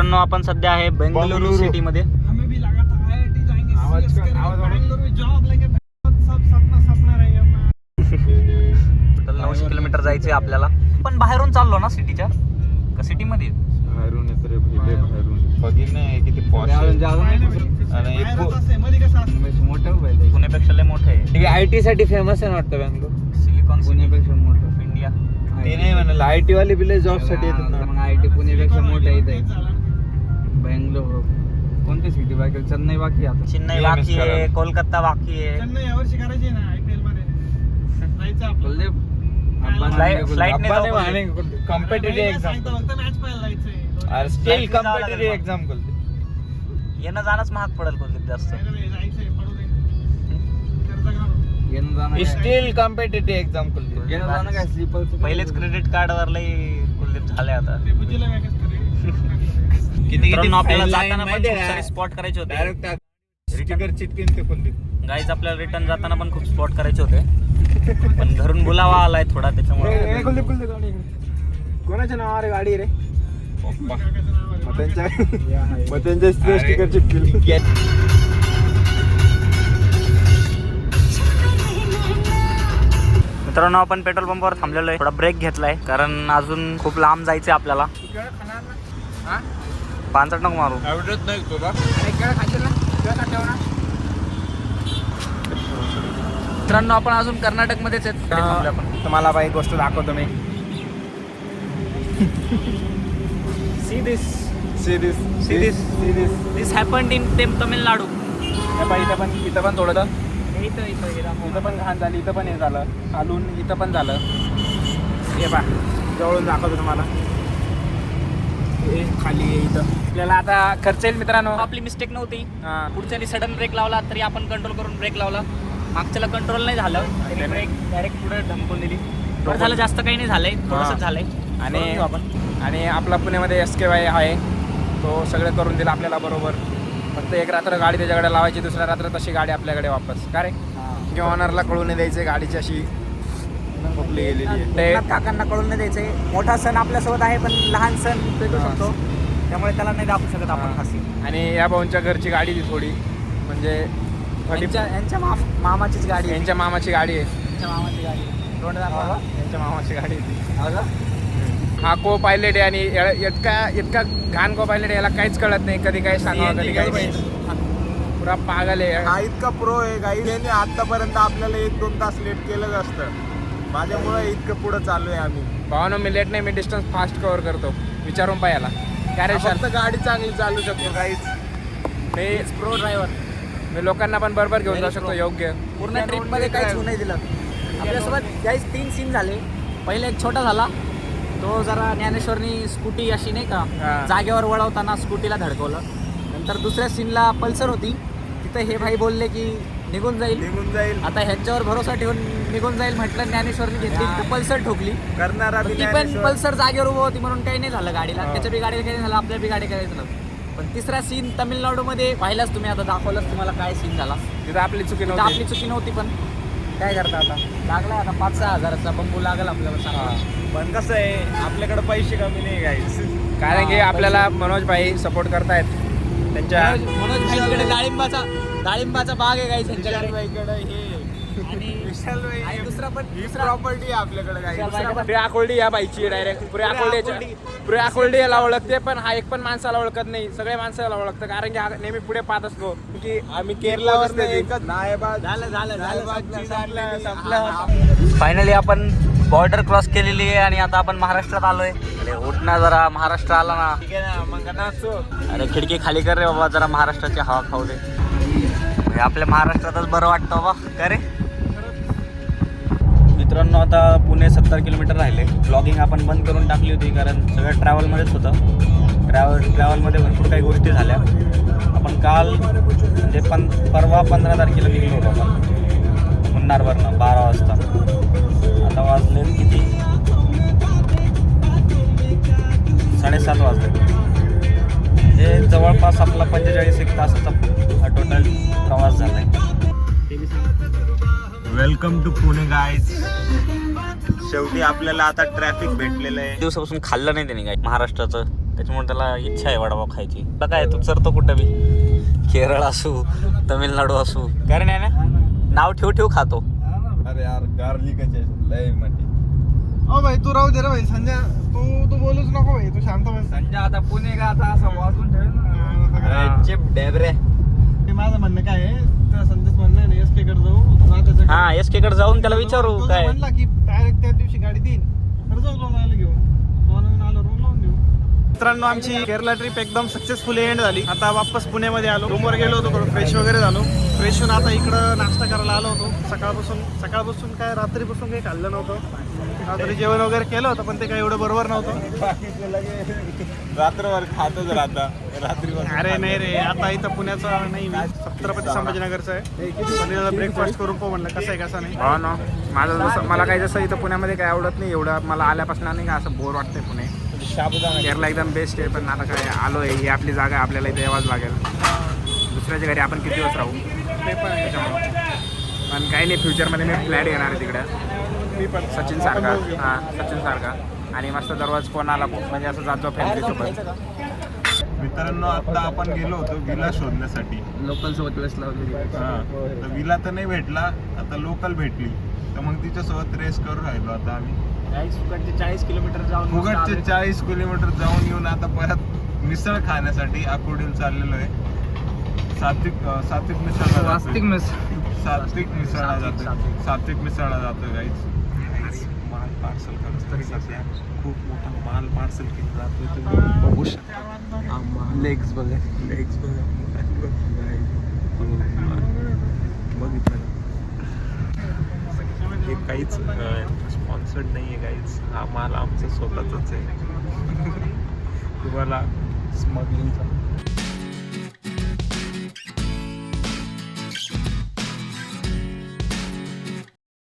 मित्रांनो आपण सध्या आहे बेंगलुरू सिटी मध्ये. टोटल 900 किलोमीटर जायचे आपल्याला. पण बाहेरून चाललो ना सिटीच्या का सिटी मध्ये बाहेरून येत रे भाई, बाहेरून बघीन नाही किती पॉश आणि पुण्यापेक्षा लय मोठं आहे. IT साठी फेमस आहे वाटतं बँगलोर. सिलिकॉन पुण्यापेक्षा मोठं इंडिया. ते नाही म्हणाल IT वाले बिले जॉब साठी येतात ना. मग IT पुण्यापेक्षा मोठं आहे. बँगलोर कोणती सिटी बाकी? चेन्नई बाकी आता. चेन्नई बाकी आहे, कोलकाता बाकी आहे. चेन्नई यावर्षी करायची ना IPL मध्ये जायचं आपलं. फ्लाईट कॉम्पिटेटिव्ह एक्झाम फक्त मॅच पाहायला जायचंय. स्टिल कॉम्पिटेटिव्ह एक्झाम बोलते. येणं जाणंच महाग पडेल कोणते जास्त. जायचंय पडू दे. येणं जाणं स्टिल कॉम्पिटेटिव्ह एक्झाम बोलते. येणं जाणं काय स्लीपर पहिलेच क्रेडिट कार्ड वर लई कुलदीप झाले आता. ते बुजीला मॅच करे. किती आपल्याला जाताना पण खूप सारे स्पॉट करायचे होते. डायरेक्ट स्टिकर चिटकेन ते बोलते. गाईज आपल्याला रिटर्न जाताना पण खूप स्पॉट करायचे होते, पण घरून बोलावा आलाय थोडा त्याच्यामुळे. कोणाच्या नावावर गाडी रे? मग त्यांच्या स्टिकर चिटकेल. मित्रांनो आपण पेट्रोल पंपावर थांबलेलो आहे. थोडा ब्रेक घेतलाय कारण अजून खूप लांब जायचंय आपल्याला. पानचट नको मारू. आवडत नाही तुला? मित्रांनो आपण अजून कर्नाटक मध्येच आहेत. तुम्हाला बाई गोष्ट दाखवतो मी. See this. This happened in Tamil Nadu. इथं पण थोडं इथं पण घाण झाली, इथं पण हे झालं खालून, इथं पण झालं. हे पा जवळून दाखवतो तुम्हाला. हे खाली आहे इथं. आपल्याला आता खर्च येईल मित्रांनो. आपली मिस्टेक नव्हती. पुढच्यानी सडन ब्रेक लावला तरी आपण कंट्रोल करून ब्रेक लावला. मागच्याला कंट्रोल नाही झालं, ब्रेक डायरेक्ट पुढे धमकून दिली. बरं झालं, जास्त काही नाही झालंय, थोडंसं झालंय. आणि आपला पुण्यामध्ये SKY आहे, तो सगळं करून दिला आपल्याला बरोबर. फक्त एक रात्र गाडी त्याच्याकडे लावायची, दुसऱ्या रात्र तशी गाडी आपल्याकडे वापस. का रे? किंवा ऑनरला कळून नाही द्यायचे गाडीची अशी खोपली गेलेली आहे. काकांना कळून नाही द्यायचंय. मोठा सण आपल्यासोबत आहे पण लहान सण भेटू शकतो, त्यामुळे त्याला नाही दाखवू शकत आपण फाशी. आणि या भाऊंच्या घरची गाडी ती थोडी म्हणजे यांच्या मामाचीच गाडी. यांच्या मामाची गाडी आहे. यांच्या मामाची गाडी. तोंड दाखवा. यांच्या मामाची गाडी आहे. हा को पायलट आहे आणि इतका घाण को पायलट, याला काहीच कळत नाही. कधी काही सांगावं, कधी काही पुरा पागल आहे. हा इतका प्रो आहे गाईड. याने आतापर्यंत आपल्याला 1-2 तास लेट केलं असतं. माझ्यामुळे इतकं पुढं चालू आहे आम्ही. भावानो मी लेट नाही, मी डिस्टन्स फास्ट कव्हर करतो. विचारून पाहायला काय रे फक्त गाडी चांगली चालू शकतो गाईच. मी प्रो ड्रायव्हर. मी लोकांना पण बरोबर घेऊन जाऊ शकतो योग्य. पूर्ण ट्रिपमध्ये काहीच होऊ नाही दिलं. आपल्यासोबत काहीच 3 सीन झाले. पहिले एक छोटा झाला, तो जरा ज्ञानेश्वरनी स्कूटी अशी नाही का जागेवर वळवताना स्कूटीला धडकवलं. नंतर दुसऱ्या सीनला पल्सर होती, तिथं हे भाई बोलले की निघून जाईल. आता ह्यांच्यावर भरोसा ठेवून निघून जाईल म्हटलं, ज्ञानेश्वरनी घेतली तर पल्सर ठोकली. करणारा ती पण पल्सर जागेवर उभं होती म्हणून काही नाही झालं गाडीला. त्याच्या बी गाडीला काही नाही झालं, आपल्या बी गाडी करायचं नव्हतं. पण तिसरा सीन तमिळनाडूमध्ये पाहिलाच तुम्ही, आता दाखवलंच तुम्हाला काय सीन झाला. तिथं आपली चुकी तिथं नव्हती. आपली चुकी नव्हती, पण काय करता आता. लागला आता 5-6 हजाराचा बंबू लागेल आपल्याला. सांगा पण कसं आहे, आपल्याकडे पैसे कमी नाही गाईच. कारण की आपल्याला मनोज भाई सपोर्ट करतायत. त्यांच्या मनोज भाईकडे डाळिंबाचा बाग आहे काही त्यांच्याकडे. बाईकडे हे विशाल बाई, आणि दुसरा प्रॉपर्टी आहे आपल्याकडे गाईच. पुरे अकोल्डी या बाईची डायरेक्ट पुरे अकोल्डी याला ओळखते, पण हा एक पण माणसाला ओळखत नाही. सगळ्या माणसाला ओळखतं कारण की हा नेहमी पुढे पाहत असतो. की आम्ही केरलावर एकच फायनली आपण बॉर्डर क्रॉस केलेली आहे आणि आता आपण महाराष्ट्रात आलोय. अरे उठना जरा, महाराष्ट्र आला ना. मग नाचो. अरे खिडकी खाली कर रे बाबा, जरा महाराष्ट्राची हवा खाऊ दे. आपल्या महाराष्ट्रातच बरं वाटतं बाबा. का रे मित्रांनो, आता पुणे 70 किलोमीटर राहिले. ब्लॉगिंग आपण बंद करून टाकली होती कारण सगळं ट्रॅव्हलमध्येच होतं. ट्रॅव्हलमध्ये भरपूर काही गोष्टी झाल्या. आपण काल म्हणजे परवा 15 तारखेला निघलो होतो आपण मुन्नारवरनं 12 वाजता. आता वाजले किती, 7:30 वाजले. हे जवळपास आपला 45 तासाचा हा टोटल प्रवास झाला आहे. Welcome to Pune guys. शेवटी आपल्याला आता ट्रॅफिक भेटलेलं आहे. दिवसापासून खाल्लं नाही त्याने काय महाराष्ट्राचं, त्याच्यामुळे त्याला इच्छा आहे वडापाव खायची. आता काय तू चरतो कुठं बी, केरळ असू तमिळनाडू असू, कारण आहे ना नाव ठेव ठेव खातो. अरे यार गार्लिकच लय मोठी. ओ भाई तू राहू दे रे भाई. संजय तू बोलूच नको भाई, तू शांत बस. संजय आता पुणे का आता असं वाजून ठेव ना. चिप डेबरे. ते माझं म्हणणं काय आहे, त्या संजयच म्हणणं आहे ना एस के कडे जाऊ. हा एस के कडे जाऊन त्याला विचारू तो जर काय. म्हणला की डायरेक्ट त्या दिवशी गाडी देईन तर जाऊ लोणावळ्याला घेऊन. लोणावळ्याहून आलो रूम लावून देऊ. मित्रांनो आमची केरला ट्रिप एकदम सक्सेसफुली एंड झाली. आता वापस पुण्यामध्ये आलो. रूमवर गेलो होतो, थोडं फ्रेश वगैरे झालो. फ्रेश होऊन आता इकडं नाश्ता करायला आलो होतो. सकाळपासून काय रात्रीपासून काही खाल्लं नव्हतं. रात्री जेवण वगैरे केलं होतं पण ते काही एवढं बरोबर नव्हतं. रात्रभर खातच राहता रात्रीभर. अरे नाही रे, आता इथं पुण्याचा नाही, मी छत्रपती संभाजीनगरचा आहे. ब्रेकफास्ट करून पाहू म्हणलं कसं आहे कसं नाही. हो ना. माझं जसं मला काही जसं इथं पुण्यामध्ये काय आवडत नाही एवढं. मला आल्यापासून नाही का असं बोर वाटतंय पुणे. केरला एकदम बेस्ट आहे, पण आता काय आलो आहे, ही आपली जागा आहे, आपल्याला इथे यावंच लागेल. दुसऱ्याच्या घरी आपण किती दिवस राहू ते पण आहे. पण काही नाही, फ्युचरमध्ये मी फ्लॅट घेणार आहे तिकडे मी पण सचिन सारखा. हां सचिन सारखा. आणि मस्त दररोज कोणाला म्हणजे असं जातो फॅमिलीसोबत. मित्रांनो आता आपण गेलो होतो विला शोधण्यासाठी. लोकल सोबत वेस्ट लावली. तर विला तर नाही भेटला, आता लोकल भेटली, तर मग तिच्यासोबत रेस करून राहिलो आता आम्ही. 40 किलोमीटर जाऊन फुगटचे 40 किलोमीटर जाऊन येऊन आता परत मिसळ खाण्यासाठी आकुर्डीला चाललेलो आहे. सात्विक मिसळला वास्तिक मिस. सात्विक मिसळला जातो. सात्विक मिसळला जातो गाईच. माल पार्सल करत तरी सध्या खूप मोठा माल पार्सल केला जातो. तुम्ही बघू शकता. लेग्स बघा. लेग्स बघितलं हे काहीच स्पॉन्सर्ड नाही आहे गाईज. हा माल आमचा स्वतःचाच आहे. तुम्हाला स्मगलिंगचा